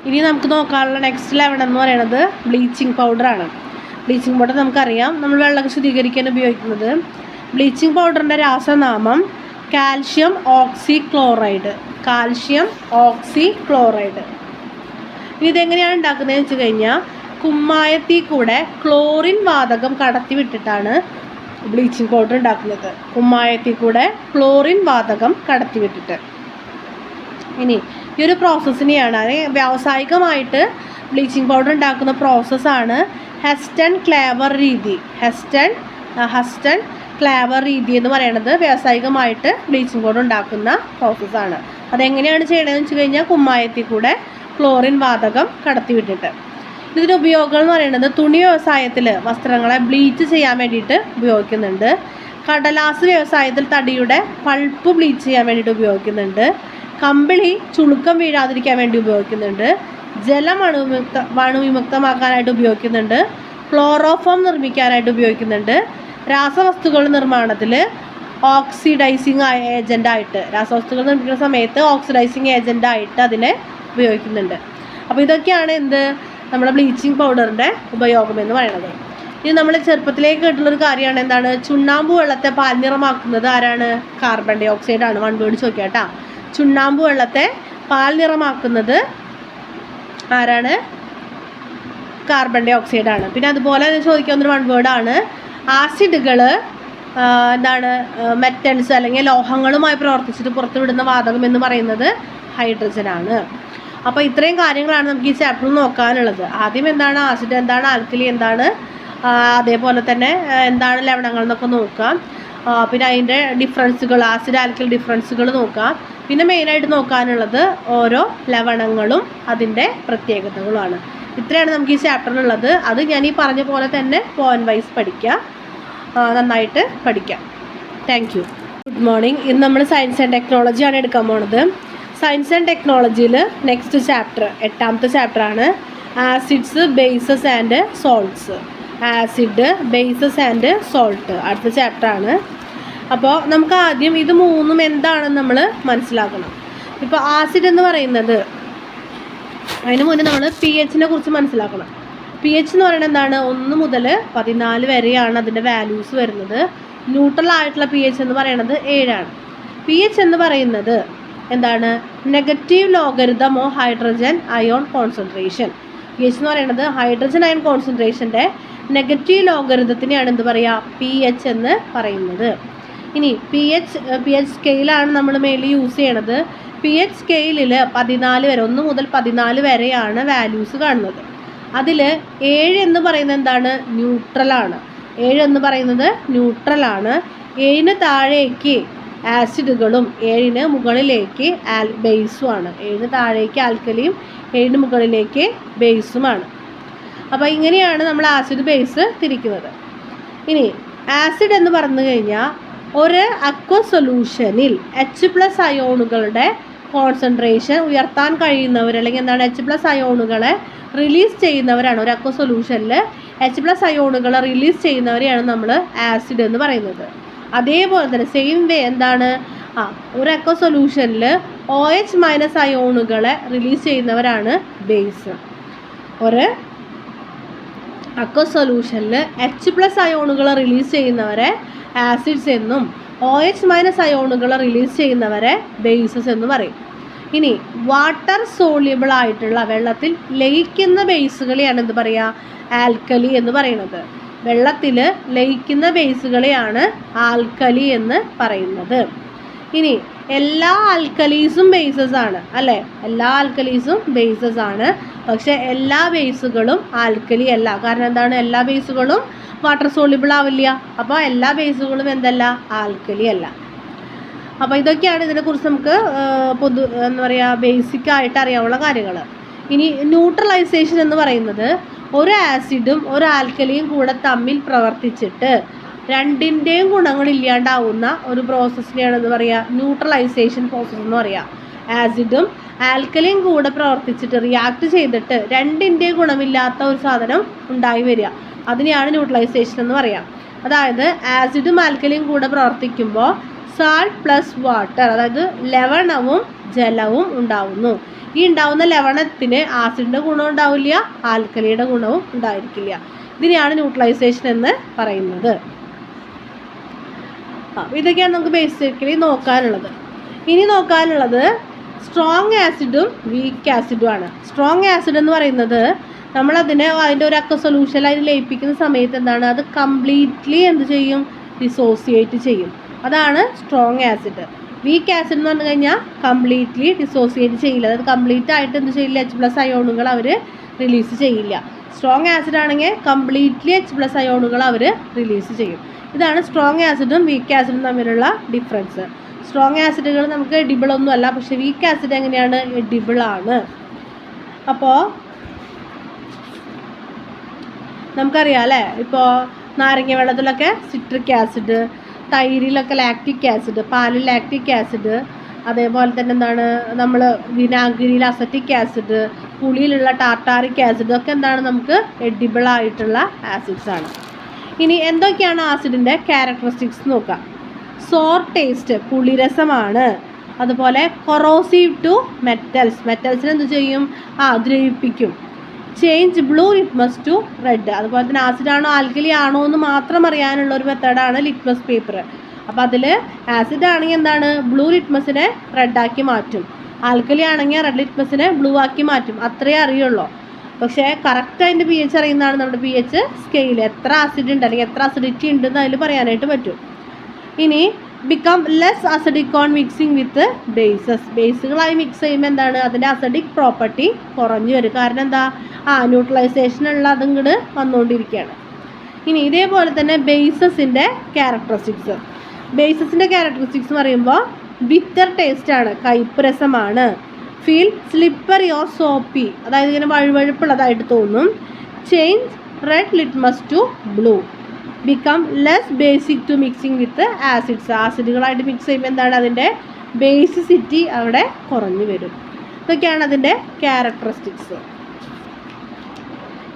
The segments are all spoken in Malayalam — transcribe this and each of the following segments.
ഇനി നമുക്ക് നോക്കാനുള്ള നെക്സ്റ്റ് ലെവൽ എന്ന് പറയുന്നത് ബ്ലീച്ചിങ് പൗഡറാണ്. ബ്ലീച്ചിങ് പൗഡർ നമുക്കറിയാം, നമ്മൾ വെള്ളം ശുദ്ധീകരിക്കാൻ ഉപയോഗിക്കുന്നത്. ബ്ലീച്ചിങ് പൗഡറിൻ്റെ രാസനാമം കാൽഷ്യം ഓക്സിക്ലോറൈഡ്. Calcium oxychloride. ഇനി ഇതെങ്ങനെയാണ് ഉണ്ടാക്കുന്നതെന്ന് വെച്ച് കഴിഞ്ഞാൽ, കുമ്മായത്തിൽ കൂടെ ക്ലോറിൻ വാതകം കടത്തി വിട്ടിട്ടാണ് ബ്ലീച്ചിങ് പൗഡർ ഉണ്ടാക്കുന്നത്. കുമ്മായത്തിൽ കൂടെ ക്ലോറിൻ വാതകം കടത്തി വിട്ടിട്ട്. ഇനി ഈ ഒരു പ്രോസസ്സിനെയാണ്, വ്യാവസായികമായിട്ട് ബ്ലീച്ചിങ് പൗഡർ ഉണ്ടാക്കുന്ന പ്രോസസ്സാണ് ഹെസ്റ്റൺ ക്ലേവർ രീതി. ഹെസ്റ്റൺ ക്ലേവർ രീതി എന്ന് പറയുന്നത് വ്യാവസായികമായിട്ട് ബ്ലീച്ചിങ് പൗഡർ ഉണ്ടാക്കുന്ന പ്രോസസ്സാണ്. അതെങ്ങനെയാണ് ചെയ്യണമെന്ന് വെച്ച് കഴിഞ്ഞാൽ, കുമ്മായത്തിൽ കൂടെ ക്ലോറിൻ വാതകം കടത്തി വിട്ടിട്ട്. ഇതിൻ്റെ ഉപയോഗങ്ങൾ എന്ന് പറയുന്നത് തുണി വ്യവസായത്തിൽ വസ്ത്രങ്ങളെ ബ്ലീച്ച് ചെയ്യാൻ വേണ്ടിയിട്ട് ഉപയോഗിക്കുന്നുണ്ട്. കടലാസ് വ്യവസായത്തിൽ തടിയുടെ പൾപ്പ് ബ്ലീച്ച് ചെയ്യാൻ വേണ്ടിയിട്ട് ഉപയോഗിക്കുന്നുണ്ട്. കമ്പിളി ചുളുക്കം വീഴാതിരിക്കാൻ വേണ്ടി ഉപയോഗിക്കുന്നുണ്ട്. ജലം അണുവിമുക്തമാക്കാനായിട്ട് ഉപയോഗിക്കുന്നുണ്ട്. ക്ലോറോഫോം നിർമ്മിക്കാനായിട്ട് ഉപയോഗിക്കുന്നുണ്ട്. രാസവസ്തുക്കൾ നിർമ്മാണത്തിൽ ഓക്സിഡൈസിങ് ഏജൻ്റായിട്ട്, രാസവസ്തുക്കൾ നിർമ്മിക്കുന്ന സമയത്ത് ഓക്സിഡൈസിങ് ഏജൻ്റായിട്ട് അതിനെ ഉപയോഗിക്കുന്നുണ്ട്. അപ്പോൾ ഇതൊക്കെയാണ് നമ്മുടെ ബ്ലീച്ചിങ് പൗഡറിൻ്റെ ഉപയോഗം എന്ന് പറയുന്നത്. ഇത് നമ്മൾ ചെറുപ്പത്തിലേക്ക് കേട്ടുള്ളൊരു കാര്യമാണ്. എന്താണ്? ചുണ്ണാമ്പ് വെള്ളത്തെ പാൽനിറമാക്കുന്നത് ആരാണ്? കാർബൺ ഡൈ ഓക്സൈഡാണ്. വൺ വേർഡ് ചോദിക്കാം കേട്ടോ. ചുണ്ണാമ്പ് വെള്ളത്തെ പാൽനിറമാക്കുന്നത് ആരാണ്? കാർബൺ ഡൈ ഓക്സൈഡാണ്. പിന്നെ അതുപോലെ ചോദിക്കാവുന്നൊരു വൺ വേർഡാണ് ആസിഡുകൾ. മെറ്റൽസ് അല്ലെങ്കിൽ ലോഹങ്ങളുമായി പ്രവർത്തിച്ചിട്ട് പുറത്തുവിടുന്ന വാതകം എന്ന് പറയുന്നത് ഹൈഡ്രജനാണ്. അപ്പോൾ ഇത്രയും കാര്യങ്ങളാണ് നമുക്ക് ഈ ചാപ്റ്ററിൽ നോക്കാനുള്ളത്. ആദ്യം എന്താണ് ആസിഡ്, എന്താണ് ആൽക്കലി, എന്താണ് അതേപോലെ തന്നെ എന്താണ് ലവണങ്ങൾ എന്നൊക്കെ നോക്കാം. പിന്നെ അതിൻ്റെ ഡിഫറൻസുകൾ, ആസിഡ് ആൽക്കലി ഡിഫറൻസുകൾ നോക്കാം. പിന്നെ മെയിനായിട്ട് നോക്കാനുള്ളത് ഓരോ ലവണങ്ങളും അതിൻ്റെ പ്രത്യേകതകളുമാണ്. ഇത്രയാണ് നമുക്ക് ഈ ചാപ്റ്ററിലുള്ളത്. അത് ഞാൻ ഈ പറഞ്ഞ പോലെ തന്നെ പോയിന്റ് വൈസ് പഠിക്കുക, നന്നായിട്ട് പഠിക്കാം. Thank you. Good morning. ഇന്ന് നമ്മൾ സയൻസ് ആൻഡ് ടെക്നോളജിയാണ് എടുക്കാൻ പോണത്. സയൻസ് ആൻഡ് ടെക്നോളജിയിൽ നെക്സ്റ്റ് ചാപ്റ്റർ 8ാമത്തെ ചാപ്റ്ററാണ് acids, bases and salts. Acid, bases and salt അടുത്ത ചാപ്റ്ററാണ്. അപ്പോൾ നമുക്ക് ആദ്യം ഇത് മൂന്നും എന്താണെന്ന് നമ്മൾ മനസ്സിലാക്കണം. ഇപ്പോൾ ആസിഡ് എന്ന് പറയുന്നത്, അതിന് മുന്നേ നമ്മൾ pH കുറിച്ച് മനസ്സിലാക്കണം. pH എന്ന് പറയുന്നത് എന്താണ്? 1 മുതൽ 14 വരെയാണ് അതിൻ്റെ വാല്യൂസ് വരുന്നത്. ന്യൂട്രൽ ആയിട്ടുള്ള pH എന്ന് പറയുന്നത് 7ആണ്. pH എന്ന് പറയുന്നത് എന്താണ്? Negative logarithm of hydrogen ion concentration. pH എന്ന് പറയുന്നത് ഹൈഡ്രജൻ അയോൺ കോൺസെൻട്രേഷൻ്റെ നെഗറ്റീവ് ലോഗരിതത്തിനെയാണ് എന്ത് പറയുക? pH എന്ന് പറയുന്നത്. ഇനി pH സ്കെയിലാണ് നമ്മൾ മെയിൻലി യൂസ് ചെയ്യണത്. pH സ്കെയിലിൽ 14 വരെ, 1 മുതൽ 14 വരെയാണ് വാല്യൂസ് കാണുന്നത്. അതിൽ 7 എന്ന് പറയുന്നത് എന്താണ്? ന്യൂട്രലാണ്. 7 എന്ന് പറയുന്നത് ന്യൂട്രലാണ്. 7ന് താഴേക്ക് ആസിഡുകളും 7ന് മുകളിലേക്ക് ബേസുമാണ്. 7ന് താഴേക്ക് ആൽക്കലിയും 7ന് മുകളിലേക്ക് ബേസുമാണ്. അപ്പോൾ ഇങ്ങനെയാണ് നമ്മൾ ആസിഡ് ബേസ് തിരിക്കുന്നത്. ഇനി ആസിഡ് എന്ന് പറഞ്ഞു കഴിഞ്ഞാൽ ഒരു അക്വ സൊല്യൂഷനിൽ H+ അയോണുകളുടെ കോൺസെൻട്രേഷൻ ഉയർത്താൻ കഴിയുന്നവർ, അല്ലെങ്കിൽ എന്താണ് H+ അയോണുകളെ റിലീസ് ചെയ്യുന്നവരാണ്. ഒരു അക്വ സൊല്യൂഷനിൽ H+ അയോണുകളെ റിലീസ് ചെയ്യുന്നവരെയാണ് നമ്മൾ ആസിഡ് എന്ന് പറയുന്നത്. അതേപോലെ തന്നെ സെയിം വേ എന്താണ്? ഒരു അക്വ സൊല്യൂഷനിൽ OH- അയോണുകളെ റിലീസ് ചെയ്യുന്നവരാണ് ബേസ്. ഒരു അക്വ സൊല്യൂഷനിൽ H+ അയോണുകളെ റിലീസ് ചെയ്യുന്നവരെ ആസിഡ്സ് എന്നും OH- അയോണുകളെ റിലീസ് ചെയ്യുന്നവരെ ബേസസ് എന്ന് പറയും. ഇനി വാട്ടർ സോള്യുബിൾ ആയിട്ടുള്ള, വെള്ളത്തിൽ ലയിക്കുന്ന ബേസുകളെയാണ് എന്ത് പറയുക? ആൽക്കലി എന്ന് പറയുന്നത്. വെള്ളത്തിൽ ലയിക്കുന്ന ബേസുകളെയാണ് ആൽക്കലി എന്ന് പറയുന്നത്. ഇനി എല്ലാ ആൽക്കലീസും ബേസസ് ആണ് അല്ലേ? എല്ലാ ആൽക്കലീസും ബേസസ് ആണ്. പക്ഷേ എല്ലാ ബേസുകളും ആൽക്കലി അല്ല. കാരണം എന്താണ്? എല്ലാ ബേസുകളും വാട്ടർ സോള്യുബിൾ ആവില്ല. അപ്പോൾ എല്ലാ ബേസുകളും എന്തല്ല? ആൽക്കലി അല്ല. അപ്പോൾ ഇതൊക്കെയാണ് ഇതിനെക്കുറിച്ച് നമുക്ക് എന്താ പറയുക, ബേസിക്കായിട്ട് അറിയാനുള്ള കാര്യങ്ങൾ. ഇനി ന്യൂട്രലൈസേഷൻ എന്ന് പറയുന്നത് ഒരു ആസിഡും ഒരു ആൽക്കലിയും കൂടെ തമ്മിൽ പ്രവർത്തിച്ചിട്ട് രണ്ടിൻ്റെയും ഗുണങ്ങൾ ഇല്ലാണ്ടാവുന്ന ഒരു പ്രോസസ്സിനെയാണ് എന്ന് പറയുക? ന്യൂട്രലൈസേഷൻ പ്രോസസ്സ് എന്ന് പറയുക. ആസിഡും ആൽക്കലിയും കൂടെ പ്രവർത്തിച്ചിട്ട് റിയാക്ട് ചെയ്തിട്ട് രണ്ടിൻ്റെയും ഗുണമില്ലാത്ത ഒരു സാധനം ഉണ്ടായി വരിക, അതിനെയാണ് ന്യൂട്രലൈസേഷൻ എന്ന് പറയാം. അതായത് ആസിഡും ആൽക്കലിയും കൂടെ പ്രവർത്തിക്കുമ്പോൾ സാൾട്ട് പ്ലസ് വാട്ടർ, അതായത് ലവണവും ജലവും ഉണ്ടാവുന്നു. ഈ ഉണ്ടാവുന്ന ലവണത്തിന് ആസിഡിൻ്റെ ഗുണം ഉണ്ടാവില്ല, ആൽക്കലിയുടെ ഗുണവും ഉണ്ടായിരിക്കില്ല. ഇതിനെയാണ് ന്യൂട്രലൈസേഷൻ എന്ന് പറയുന്നത്. ഇതൊക്കെയാണ് നമുക്ക് ബേസിക്കലി നോക്കാനുള്ളത്. ഇനി നോക്കാനുള്ളത് സ്ട്രോങ് ആസിഡും വീക്ക് ആസിഡും ആണ്. സ്ട്രോങ് ആസിഡ് എന്ന് പറയുന്നത് നമ്മളതിനെ അതിൻ്റെ ഒരു അക്വ സൊല്യൂഷനിൽ അതിന് ലയിപ്പിക്കുന്ന സമയത്ത് എന്താണ്, അത് കംപ്ലീറ്റ്ലി എന്ത് ചെയ്യും, ഡിസോസിയേറ്റ് ചെയ്യും. അതാണ് സ്ട്രോങ് ആസിഡ്. വീക്ക് ആസിഡ് എന്ന് പറഞ്ഞു കഴിഞ്ഞാൽ കംപ്ലീറ്റ്ലി ഡിസോസിയേറ്റ് ചെയ്യില്ല, അതായത് കംപ്ലീറ്റ് ആയിട്ട് എന്ത് ചെയ്യില്ല, H+ അയോണുകൾ അവർ റിലീസ് ചെയ്യില്ല. സ്ട്രോങ് ആസിഡ് ആണെങ്കിൽ കംപ്ലീറ്റ്ലി H+ അയോണുകൾ അവർ റിലീസ് ചെയ്യും. ഇതാണ് സ്ട്രോങ് ആസിഡും വീക്ക് ആസിഡും തമ്മിലുള്ള ഡിഫറൻസ്. സ്ട്രോങ് ആസിഡുകൾ നമുക്ക് എഡിബിൾ ഒന്നുമല്ല, പക്ഷേ വീക്ക് ആസിഡ് എങ്ങനെയാണ്, എഡിബിൾ ആണ്. അപ്പോൾ നമുക്കറിയാം അല്ലേ, ഇപ്പോൾ നാരങ്ങ വെള്ളത്തിലൊക്കെ സിട്രിക് ആസിഡ്, തൈരിലൊക്കെ ലാക്റ്റിക് ആസിഡ്, പാലിൽ ലാക്റ്റിക് ആസിഡ്, അതേപോലെ തന്നെ എന്താണ് നമ്മൾ വിനാഗിരിയിൽ അസറ്റിക് ആസിഡ്, പുളിയിലുള്ള ടാർട്ടാറിക് ആസിഡ് ഒക്കെ എന്താണ് നമുക്ക് എഡിബിൾ ആയിട്ടുള്ള ആസിഡ്സ് ആണ്. ഇനി എന്തൊക്കെയാണ് ആസിഡിൻ്റെ ക്യാരക്ടറിസ്റ്റിക്സ് നോക്കാം. സോർ ടേസ്റ്റ്, പുളിരസമാണ്. അതുപോലെ കൊറോസീവ് ടു മെറ്റൽസ്, മെറ്റൽസിന് എന്ത് ചെയ്യും, ദ്രവിപ്പിക്കും. Change blue litmus to red, അതുപോലെ തന്നെ ആസിഡാണോ ആൽക്കലി ആണോ എന്ന് മാത്രം അറിയാനുള്ള ഒരു മെത്തേഡാണ് ലിറ്റ്മസ് പേപ്പർ. അപ്പോൾ അതിൽ ആസിഡ് ആണെങ്കിൽ എന്താണ്, ബ്ലൂ ലിറ്റ്മസിനെ റെഡാക്കി മാറ്റും, ആൽക്കലി ആണെങ്കിൽ റെഡ് ലിറ്റ്മസിനെ ബ്ലൂ ആക്കി മാറ്റും. അത്രയേ അറിയുള്ളൂ. പക്ഷേ കറക്റ്റ് അതിൻ്റെ pH അറിയുന്നതാണ് നമ്മുടെ pH സ്കെയിൽ. എത്ര ആസിഡ് ഉണ്ട് അല്ലെങ്കിൽ എത്ര അസിഡിറ്റി ഉണ്ടെന്ന് അതിൽ പറയാനായിട്ട് പറ്റും. ഇനി become less acidic on mixing with bases, ബേസുകളായി മിക്സ് ചെയ്യുമ്പോൾ എന്താണ്, അതിൻ്റെ അസിഡിക് പ്രോപ്പർട്ടി കുറഞ്ഞു വരും. കാരണം എന്താ, ന്യൂട്രലൈസേഷനുള്ള അതും കൂടെ വന്നുകൊണ്ടിരിക്കുകയാണ്. ഇനി ഇതേപോലെ തന്നെ ബേസസിൻ്റെ ക്യാരക്ടറിസ്റ്റിക്സ്. ബേസസിൻ്റെ ക്യാരക്ടറിസ്റ്റിക്സ് എന്ന് പറയുമ്പോൾ ബിറ്റർ ടേസ്റ്റാണ്, കയ്പ്പ് രസമാണ്. ഫീൽ സ്ലിപ്പറി ഓർ സോപ്പി, അതായത് ഇങ്ങനെ വഴുവഴുപ്പുള്ളതായിട്ട് തോന്നും. Change red litmus to blue. Become less basic to mixing with acids, ആസിഡുകളായിട്ട് മിക്സ് ചെയ്യുമ്പോൾ എന്താണ്, അതിൻ്റെ ബേസിസിറ്റി അവിടെ കുറഞ്ഞു വരും. ഇതൊക്കെയാണ് അതിൻ്റെ ക്യാരക്ടറിസ്റ്റിക്സ്.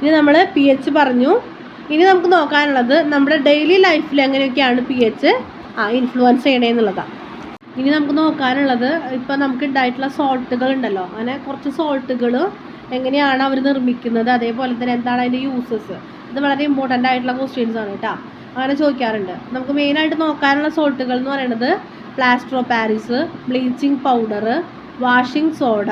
ഇനി നമ്മൾ pH പറഞ്ഞു. ഇനി നമുക്ക് നോക്കാനുള്ളത് നമ്മുടെ ഡെയിലി ലൈഫിൽ എങ്ങനെയൊക്കെയാണ് pH ഇൻഫ്ലുവൻസ് ചെയ്യണമെന്നുള്ളതാണ്. ഇനി നമുക്ക് നോക്കാനുള്ളത് ഇപ്പോൾ നമുക്ക് ഉണ്ടായിട്ടുള്ള സോൾട്ടുകൾ ഉണ്ടല്ലോ, അങ്ങനെ കുറച്ച് സോൾട്ടുകൾ എങ്ങനെയാണ് അവർ നിർമ്മിക്കുന്നത്, അതേപോലെ തന്നെ എന്താണ് അതിൻ്റെ യൂസസ്. ഇത് വളരെ ഇമ്പോർട്ടൻ്റ് ആയിട്ടുള്ള ക്വസ്റ്റ്യൻസ് ആണ് കേട്ടോ, അങ്ങനെ ചോദിക്കാറുണ്ട്. നമുക്ക് മെയിനായിട്ട് നോക്കാനുള്ള സോൾട്ടുകൾ എന്ന് പറയുന്നത് plaster of Paris, bleaching powder, washing soda,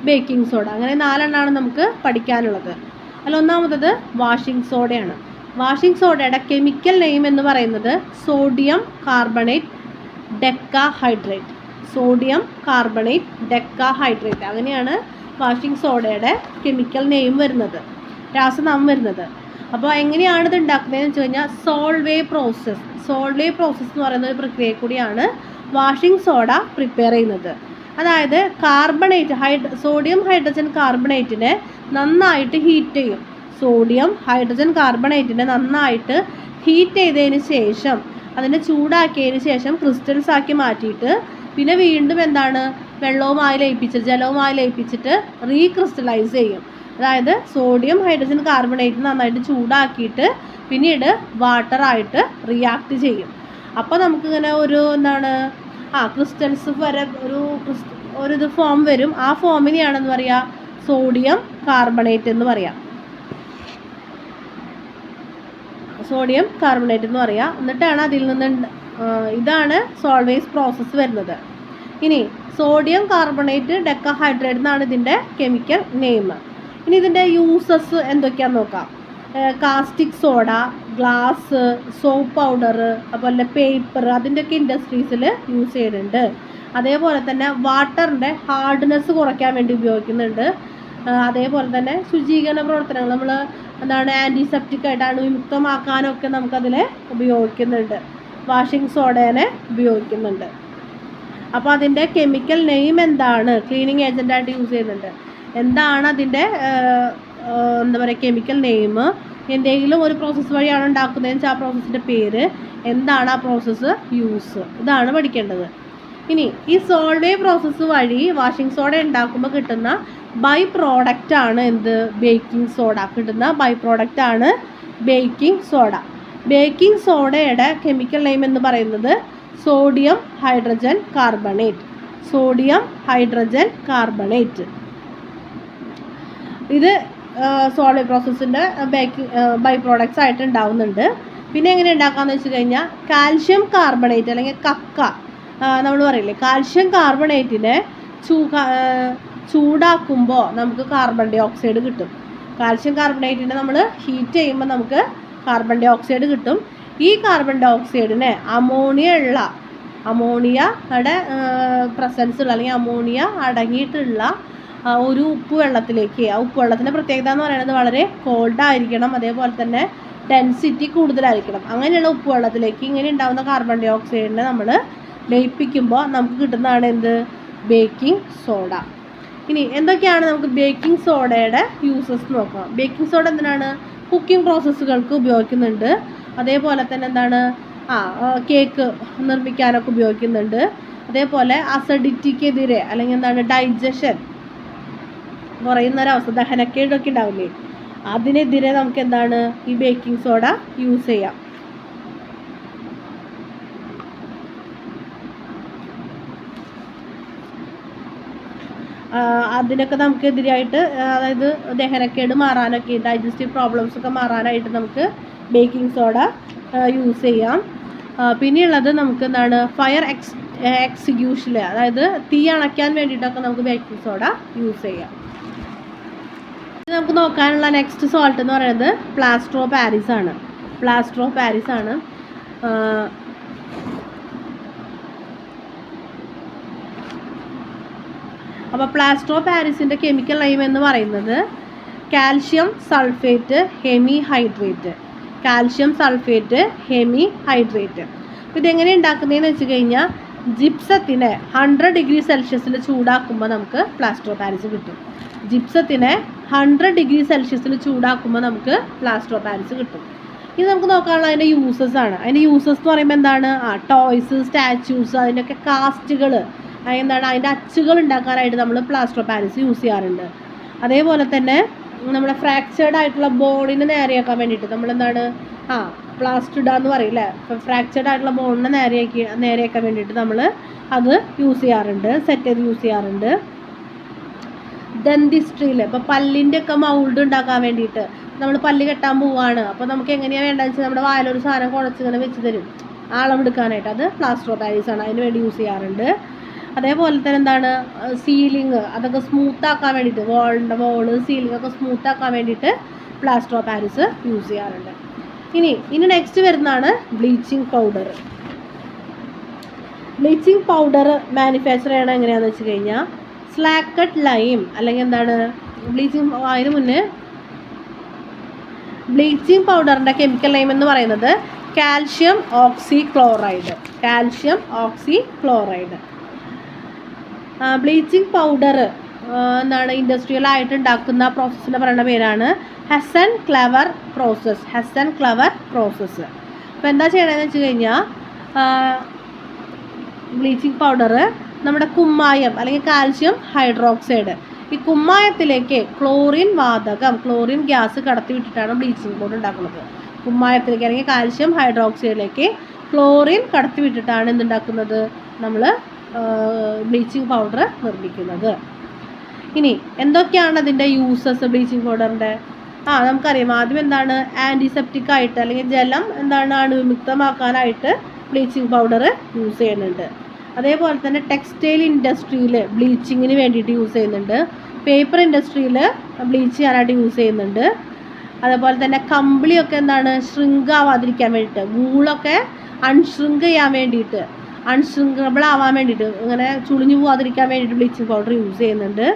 baking soda, അങ്ങനെ 4 എണ്ണമാണ് നമുക്ക് പഠിക്കാനുള്ളത്. അതിൽ ഒന്നാമത്തത് വാഷിംഗ് സോഡയാണ്. വാഷിംഗ് സോഡയുടെ കെമിക്കൽ നെയിം എന്ന് പറയുന്നത് sodium carbonate decahydrate, sodium carbonate decahydrate, അങ്ങനെയാണ് വാഷിംഗ് സോഡയുടെ കെമിക്കൽ നെയിം വരുന്നത്, രാസനാമം വരുന്നത്. അപ്പോൾ എങ്ങനെയാണ് ഇത് ഉണ്ടാക്കുന്നതെന്ന് വെച്ച് കഴിഞ്ഞാൽ സോൾവേ പ്രോസസ്സ് എന്ന് പറയുന്ന ഒരു പ്രക്രിയ കൂടിയാണ് വാഷിംഗ് സോഡ പ്രിപ്പയർ ചെയ്യുന്നത്. അതായത് സോഡിയം ഹൈഡ്രജൻ കാർബണേറ്റിനെ നന്നായിട്ട് ഹീറ്റ് ചെയ്യും. സോഡിയം ഹൈഡ്രജൻ കാർബണേറ്റിനെ നന്നായിട്ട് ഹീറ്റ് ചെയ്തതിന് ശേഷം, അതിനെ ചൂടാക്കിയതിന് ശേഷം ക്രിസ്റ്റൽസ് ആക്കി മാറ്റിയിട്ട് പിന്നെ വീണ്ടും എന്താണ്, ജലവുമായി ലയിപ്പിച്ചിട്ട് റീക്രിസ്റ്റലൈസ് ചെയ്യും. അതായത് സോഡിയം ഹൈഡ്രജൻ കാർബണേറ്റ് നന്നായിട്ട് ചൂടാക്കിയിട്ട് പിന്നീട് വാട്ടറായിട്ട് റിയാക്ട് ചെയ്യും. അപ്പോൾ നമുക്കിങ്ങനെ ഒരു എന്താണ്, ക്രിസ്റ്റൽസ് വരെ ഒരു ഫോം വരും. ആ ഫോമിനെയാണെന്ന് പറയുക സോഡിയം കാർബണേറ്റ് എന്ന് പറയാം. എന്നിട്ടാണ് അതിൽ നിന്ന് ഇതാണ് സോൾവേസ് പ്രോസസ്സ് വരുന്നത്. ഇനി സോഡിയം കാർബണേറ്റ് ഡെക്കാഹൈഡ്രേറ്റ് എന്നാണ് ഇതിൻ്റെ കെമിക്കൽ നെയിം. ഇനി ഇതിൻ്റെ യൂസസ് എന്തൊക്കെയാണെന്ന് നോക്കാം. Caustic soda, glass, soap powder, അതുപോലെ പേപ്പർ, അതിൻ്റെയൊക്കെ ഇൻഡസ്ട്രീസിൽ യൂസ് ചെയ്യുന്നുണ്ട്. അതേപോലെ തന്നെ വാട്ടറിൻ്റെ ഹാർഡ്നെസ് കുറയ്ക്കാൻ വേണ്ടി ഉപയോഗിക്കുന്നുണ്ട്. അതേപോലെ തന്നെ ശുചീകരണ പ്രവർത്തനങ്ങൾ, നമ്മൾ എന്താണ് ആൻറ്റിസെപ്റ്റിക് ആയിട്ട് അണുവിമുക്തമാക്കാനൊക്കെ നമുക്കതിൽ ഉപയോഗിക്കുന്നുണ്ട്. വാഷിംഗ് സോഡേനെ ഉപയോഗിക്കുന്നുണ്ട്. അപ്പോൾ അതിൻ്റെ കെമിക്കൽ നെയിം എന്താണ്, ക്ലീനിങ് ഏജൻ്റായിട്ട് യൂസ് ചെയ്യുന്നുണ്ട്. എന്താണ് അതിൻ്റെ കെമിക്കൽ നെയിം, എന്തെങ്കിലും ഒരു പ്രോസസ്സ് വഴിയാണ് ഉണ്ടാക്കുന്നതെന്ന് വെച്ചാൽ ആ പ്രോസസ്സിൻ്റെ പേര് എന്താണ്, ആ പ്രോസസ്സ് യൂസ്, ഇതാണ് പഠിക്കേണ്ടത്. ഇനി ഈ സോൾവേ പ്രോസസ്സ് വഴി വാഷിംഗ് സോഡ ഉണ്ടാക്കുമ്പോൾ കിട്ടുന്ന ബൈ പ്രോഡക്റ്റാണ് എന്ത്, ബേക്കിംഗ് സോഡ. കിട്ടുന്ന ബൈ പ്രോഡക്റ്റാണ് ബേക്കിംഗ് സോഡ. ബേക്കിംഗ് സോഡയുടെ കെമിക്കൽ നെയിം എന്ന് പറയുന്നത് sodium hydrogen carbonate. Sodium hydrogen carbonate ഇത് സോളിഡ് പ്രോസസ്സിൻ്റെ ബൈ പ്രോഡക്ട്സ് ആയിട്ട് ഉണ്ടാവുന്നുണ്ട്. പിന്നെ എങ്ങനെ ഉണ്ടാക്കാമെന്ന് വെച്ച് കഴിഞ്ഞാൽ കാൽഷ്യം കാർബണേറ്റ് അല്ലെങ്കിൽ കക്ക നമ്മൾ പറയില്ലേ, കാൽഷ്യം കാർബണേറ്റിനെ ചൂടാക്കുമ്പോൾ നമുക്ക് കാർബൺ ഡൈ ഓക്സൈഡ് കിട്ടും. കാൽഷ്യം കാർബണേറ്റിനെ നമ്മൾ ഹീറ്റ് ചെയ്യുമ്പോൾ നമുക്ക് കാർബൺ ഡൈ ഓക്സൈഡ് കിട്ടും. ഈ കാർബൺ ഡൈ ഓക്സൈഡിനെ അമോണിയയുടെ പ്രസൻസ് ഉള്ള അല്ലെങ്കിൽ അമോണിയ അടങ്ങിയിട്ടുള്ള ഒരു ഉപ്പ് വെള്ളത്തിലേക്ക്, ആ ഉപ്പ് വെള്ളത്തിൻ്റെ പ്രത്യേകത എന്ന് പറയുന്നത് വളരെ കോൾഡായിരിക്കണം, അതേപോലെ തന്നെ ഡെൻസിറ്റി കൂടുതലായിരിക്കണം. അങ്ങനെയുള്ള ഉപ്പ് വെള്ളത്തിലേക്ക് ഇങ്ങനെ ഉണ്ടാകുന്ന കാർബൺ ഡൈ ഓക്സൈഡിനെ നമ്മൾ ലയിപ്പിക്കുമ്പോൾ നമുക്ക് കിട്ടുന്നതാണ് എന്ത്? Baking soda. ഇനി എന്തൊക്കെയാണ് നമുക്ക് ബേക്കിംഗ് സോഡയുടെ യൂസസ് നോക്കാം. ബേക്കിംഗ് സോഡ എന്തിനാണ്? കുക്കിംഗ് പ്രോസസ്സുകൾക്ക് ഉപയോഗിക്കുന്നുണ്ട്. അതേപോലെ തന്നെ എന്താണ്, കേക്ക് നിർമ്മിക്കാനൊക്കെ ഉപയോഗിക്കുന്നുണ്ട്. അതേപോലെ അസിഡിറ്റിക്കെതിരെ അല്ലെങ്കിൽ എന്താണ് ഡൈജഷൻ കുറയുന്നൊരവസ്ഥ, ദഹനക്കേടൊക്കെ ഉണ്ടാവില്ലേ, അതിനെതിരെ നമുക്ക് എന്താണ് ഈ ബേക്കിംഗ് സോഡ യൂസ് ചെയ്യാം. അതിനൊക്കെ നമുക്കെതിരായിട്ട്, അതായത് ദഹനക്കേട് മാറാനൊക്കെ, ഡൈജസ്റ്റീവ് പ്രോബ്ലംസ് ഒക്കെ മാറാനായിട്ട് നമുക്ക് ബേക്കിംഗ് സോഡ യൂസ് ചെയ്യാം. പിന്നെയുള്ളത് നമുക്ക് എന്താണ്, ഫയർ എക്സിക്യൂഷനിൽ, അതായത് തീ അണയ്ക്കാൻ വേണ്ടിയിട്ടൊക്കെ നമുക്ക് ബേക്കിംഗ് സോഡ യൂസ് ചെയ്യാം. നമുക്ക് നോക്കാനുള്ള നെക്സ്റ്റ് സോൾട്ട് എന്ന് പറയുന്നത് പ്ലാസ്റ്റർ ഓഫ് പാരീസ് ആണ്. അപ്പോൾ പ്ലാസ്റ്റർ ഓഫ് പാരീസിൻ്റെ കെമിക്കൽ നെയിം എന്ന് പറയുന്നത് കാൽഷ്യം സൾഫേറ്റ് ഹെമി ഹൈഡ്രേറ്റ്. അപ്പോൾ ഇതെങ്ങനെ ഉണ്ടാക്കുന്നതെന്ന് വെച്ച് കഴിഞ്ഞാൽ ജിപ്സത്തിനെ 100 ഡിഗ്രി സെൽഷ്യസിൽ ചൂടാക്കുമ്പോൾ നമുക്ക് പ്ലാസ്റ്റർ ഓഫ് പാരീസ് കിട്ടും. ജിപ്സത്തിനെ 100 ഡിഗ്രി സെൽഷ്യസിൽ ചൂടാക്കുമ്പോൾ നമുക്ക് പ്ലാസ്റ്റർ ഓഫ് പാരീസ് കിട്ടും. ഇത് നമുക്ക് നോക്കാനുള്ള അതിൻ്റെ യൂസസ് ആണ്. അതിൻ്റെ യൂസസ് എന്ന് പറയുമ്പോൾ എന്താണ്, ടോയ്സ്, സ്റ്റാച്യൂസ്, അതിൻ്റെയൊക്കെ കാസ്റ്റുകൾ, എന്താണ് അതിൻ്റെ അച്ചുകൾ ഉണ്ടാക്കാനായിട്ട് നമ്മൾ പ്ലാസ്റ്റർ ഓഫ് പാരീസ് യൂസ് ചെയ്യാറുണ്ട്. അതേപോലെ തന്നെ നമ്മുടെ ഫ്രാക്ചേർഡ് ആയിട്ടുള്ള ബോണിനെ നേരെയാക്കാൻ വേണ്ടിയിട്ട് നമ്മളെന്താണ് പ്ലാസ്റ്റർ ഇടാന്ന് പറയില്ലേ, ഫ്രാക്ചേർഡ് ആയിട്ടുള്ള ബോണിനെ നേരെയാക്കാൻ വേണ്ടിയിട്ട് നമ്മൾ അത് യൂസ് ചെയ്യാറുണ്ട്, സെറ്റ് ചെയ്ത് യൂസ് ചെയ്യാറുണ്ട്. ദന്തിസ്ട്രിയിൽ ഇപ്പോൾ പല്ലിൻ്റെ ഒക്കെ മൗൾഡ് ഉണ്ടാക്കാൻ വേണ്ടിയിട്ട് നമ്മൾ പല്ല് കെട്ടാൻ പോവുകയാണ്. അപ്പോൾ നമുക്ക് എങ്ങനെയാണ് വേണ്ടതെന്ന് വെച്ചാൽ നമ്മുടെ വായിലൊരു സാധനം കുഴച്ചിങ്ങനെ വെച്ച് തരും അളവെടുക്കാനായിട്ട്, അത് പ്ലാസ്റ്റർ ഓഫ് പാരീസ് ആണ്, അതിന് വേണ്ടി യൂസ് ചെയ്യാറുണ്ട്. അതേപോലെ തന്നെ എന്താണ്, സീലിംഗ് അതൊക്കെ സ്മൂത്താക്കാൻ വേണ്ടിയിട്ട്, വോള് സീലിംഗ് ഒക്കെ സ്മൂത്താക്കാൻ വേണ്ടിയിട്ട് പ്ലാസ്റ്റർ ഓഫ് പാരീസ് യൂസ് ചെയ്യാറുണ്ട്. ഇനി നെക്സ്റ്റ് വരുന്നതാണ് ബ്ലീച്ചിങ് പൗഡർ മാനുഫാക്ചർ ചെയ്യണം എങ്ങനെയാണെന്ന് വെച്ച് കഴിഞ്ഞാൽ സ്ലാക്കഡ് ലൈം അല്ലെങ്കിൽ എന്താണ് അതിന് മുന്നേ ബ്ലീച്ചിങ് പൗഡറിൻ്റെ കെമിക്കൽ നെയിം എന്ന് പറയുന്നത് കാൽഷ്യം ഓക്സി ക്ലോറൈഡ്. ബ്ലീച്ചിങ് പൗഡർ എന്താണ് ഇൻഡസ്ട്രിയലായിട്ട് ഉണ്ടാക്കുന്ന പ്രോസസ്സിന് പറയുന്ന പേരാണ് ഹസൻ ക്ലവർ പ്രോസസ്സ്. അപ്പോൾ എന്താ ചെയ്യണമെന്ന് വെച്ച് കഴിഞ്ഞാൽ ബ്ലീച്ചിങ് പൗഡർ നമ്മുടെ കുമ്മായം അല്ലെങ്കിൽ കാൽഷ്യം ഹൈഡ്രോക്സൈഡ്, ഈ കുമ്മായത്തിലേക്ക് ക്ലോറിൻ ഗ്യാസ് കടത്തി വിട്ടിട്ടാണ് ബ്ലീച്ചിങ് പൗഡർ ഉണ്ടാക്കുന്നത്. കുമ്മായത്തിലേക്ക് അല്ലെങ്കിൽ കാൽഷ്യം ഹൈഡ്രോക്സൈഡിലേക്ക് ക്ലോറിൻ കടത്തി വിട്ടിട്ടാണ് എന്തുണ്ടാക്കുന്നത്, നമ്മൾ ബ്ലീച്ചിങ് പൗഡർ നിർമ്മിക്കുന്നത്. ഇനി എന്തൊക്കെയാണ് അതിൻ്റെ യൂസസ് ബ്ലീച്ചിങ് പൗഡറിൻ്റെ? നമുക്കറിയാം. ആദ്യം എന്താണ്, ആൻറ്റിസെപ്റ്റിക് ആയിട്ട് അല്ലെങ്കിൽ ജലം എന്താണ് അണുവിമുക്തമാക്കാനായിട്ട് ബ്ലീച്ചിങ് പൗഡർ യൂസ് ചെയ്യുന്നുണ്ട്. അതേപോലെ തന്നെ ടെക്സ്റ്റൈൽ ഇൻഡസ്ട്രിയിൽ ബ്ലീച്ചിങ്ങിന് വേണ്ടിയിട്ട് യൂസ് ചെയ്യുന്നുണ്ട്. പേപ്പർ ഇൻഡസ്ട്രിയിൽ ബ്ലീച്ച് ചെയ്യാനായിട്ട് യൂസ് ചെയ്യുന്നുണ്ട്. അതേപോലെ തന്നെ കമ്പിളിയൊക്കെ എന്താണ് ഷ്രിങ്ക് ആവാതിരിക്കാൻ വേണ്ടിയിട്ട്, വൂളൊക്കെ അൺഷ്രിങ്ക് ചെയ്യാൻ വേണ്ടിയിട്ട്, അൺഷ്രിങ്കബിൾ ആവാൻ വേണ്ടിയിട്ട്, ഇങ്ങനെ ചുളിഞ്ഞു പോകാതിരിക്കാൻ വേണ്ടിയിട്ട് ബ്ലീച്ചിങ് പൗഡർ യൂസ് ചെയ്യുന്നുണ്ട്.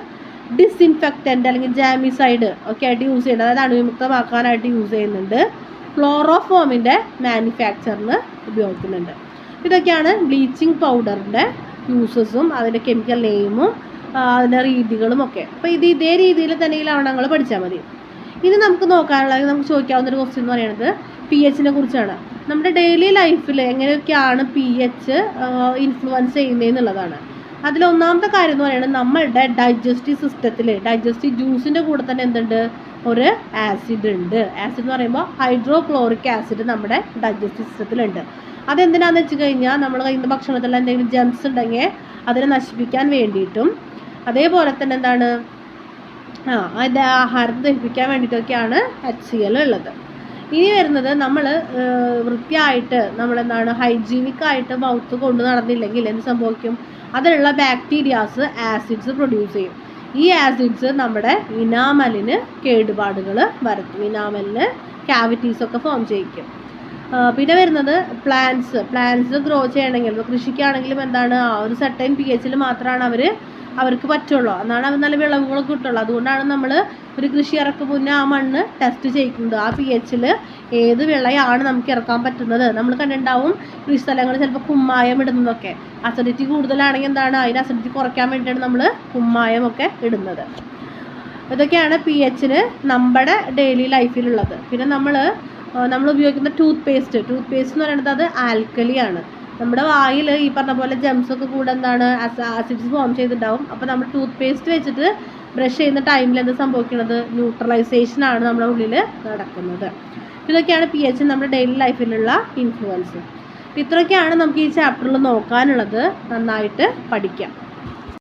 ഡിസ്ഇൻഫെക്റ്റൻ്റ് അല്ലെങ്കിൽ ജാമിസൈഡ് ഒക്കെ ആയിട്ട് യൂസ് ചെയ്യുന്നുണ്ട്, അതായത് അണുവിമുക്തമാക്കാനായിട്ട് യൂസ് ചെയ്യുന്നുണ്ട്. ക്ലോറോഫോമിൻ്റെ മാനുഫാക്ചറിന് ഉപയോഗിക്കുന്നുണ്ട്. ഇതൊക്കെയാണ് ബ്ലീച്ചിങ് പൗഡറിൻ്റെ യൂസസും അതിൻ്റെ കെമിക്കൽ നെയിമും അതിൻ്റെ രീതികളും ഒക്കെ. അപ്പോൾ ഇതേ രീതിയിൽ തന്നെ ഈ ലവണങ്ങൾ പഠിച്ചാൽ മതി. ഇനി നമുക്ക് നോക്കാനുള്ളത്, നമുക്ക് ചോദിക്കാവുന്നൊരു ക്വസ്റ്റ്യൻ എന്ന് പറയുന്നത് pH കുറിച്ചാണ്. നമ്മുടെ ഡെയിലി ലൈഫിൽ എങ്ങനെയൊക്കെയാണ് pH ഇൻഫ്ലുവൻസ് ചെയ്യുന്നതെന്നുള്ളതാണ്. അതിലൊന്നാമത്തെ കാര്യം എന്ന് പറയുന്നത് നമ്മളുടെ ഡൈജസ്റ്റീവ് സിസ്റ്റത്തിൽ, ഡൈജസ്റ്റീവ് ജ്യൂസിൻ്റെ കൂടെ തന്നെ എന്തുണ്ട്, ഒരു ആസിഡ് ഉണ്ട്. ആസിഡ് എന്ന് പറയുമ്പോൾ ഹൈഡ്രോക്ലോറിക് ആസിഡ് നമ്മുടെ ഡൈജസ്റ്റീവ് സിസ്റ്റത്തിലുണ്ട്. അതെന്തിനാണെന്ന് വെച്ച് കഴിഞ്ഞാൽ നമ്മൾ കഴിക്കുന്ന ഭക്ഷണത്തിൽ എന്തെങ്കിലും ജംസ് ഉണ്ടെങ്കിൽ അതിനെ നശിപ്പിക്കാൻ വേണ്ടിയിട്ടും അതേപോലെ തന്നെ എന്താണ് അതിൻ്റെ ആഹാരത്തെ ദഹിപ്പിക്കാൻ വേണ്ടിയിട്ടൊക്കെയാണ് HCl ഉള്ളത്. ഇനി വരുന്നത് നമ്മൾ വൃത്തിയായിട്ട് നമ്മളെന്താണ് ഹൈജീനിക്കായിട്ട് മൗത്ത് കൊണ്ട് നടന്നില്ലെങ്കിൽ എന്ത് സംഭവിക്കും? അതിലുള്ള ബാക്ടീരിയാസ് ആസിഡ്സ് പ്രൊഡ്യൂസ് ചെയ്യും. ഈ ആസിഡ്സ് നമ്മുടെ ഇനാമലിന് കേടുപാടുകൾ വരുത്തും. ഇനാമലിന് ക്യാവിറ്റീസൊക്കെ ഫോം ചെയ്യിക്കും. പിന്നെ വരുന്നത് പ്ലാന്റ്സ് ഗ്രോ ചെയ്യണമെങ്കിൽ ഇപ്പോൾ കൃഷിക്കാണെങ്കിലും എന്താണ് ഒരു സർട്ടൻ pH മാത്രമാണ് അവർക്ക് പറ്റുള്ളൂ, എന്നാണ് അവർ നല്ല വിളവുകളൊക്കെ കിട്ടുള്ളൂ. അതുകൊണ്ടാണ് നമ്മൾ ഒരു കൃഷി ഇറക്കും മുന്നേ ആ മണ്ണ് ടെസ്റ്റ് ചെയ്യിക്കുന്നത്. ആ pH ഏത് വിളയാണ് നമുക്ക് ഇറക്കാൻ പറ്റുന്നത്. നമ്മൾ കണ്ടിട്ടുണ്ടാവും കൃഷി സ്ഥലങ്ങളിൽ ചിലപ്പോൾ കുമ്മായം ഇടുന്നതൊക്കെ. അസിഡിറ്റി കൂടുതലാണെങ്കിൽ എന്താണ് അതിന് അസിഡിറ്റി കുറയ്ക്കാൻ വേണ്ടിയിട്ടാണ് നമ്മൾ കുമ്മായമൊക്കെ ഇടുന്നത്. ഇതൊക്കെയാണ് pH നമ്മുടെ ഡെയിലി ലൈഫിലുള്ളത്. പിന്നെ നമ്മൾ ഉപയോഗിക്കുന്ന ടൂത്ത് പേസ്റ്റ് എന്ന് പറയുന്നത് അത് ആൽക്കലിയാണ്. നമ്മുടെ വായിൽ ഈ പറഞ്ഞ പോലെ ജംസൊക്കെ കൂടെ എന്താണ് ആസിഡ്സ് ഫോം ചെയ്തിട്ടുണ്ടാവും. അപ്പോൾ നമ്മൾ ടൂത്ത് പേസ്റ്റ് വെച്ചിട്ട് ബ്രഷ് ചെയ്യുന്ന ടൈമിൽ എന്താ സംഭവിക്കുന്നത്? ന്യൂട്രലൈസേഷനാണ് നമ്മുടെ ഉള്ളിൽ നടക്കുന്നത്. ഇതൊക്കെയാണ് pH നമ്മുടെ ഡെയിലി ലൈഫിലുള്ള ഇൻഫ്ലുവൻസ്. ഇത്രയൊക്കെയാണ് നമുക്ക് ഈ ചാപ്റ്ററിൽ നോക്കാനുള്ളത്. നന്നായിട്ട് പഠിക്കാം.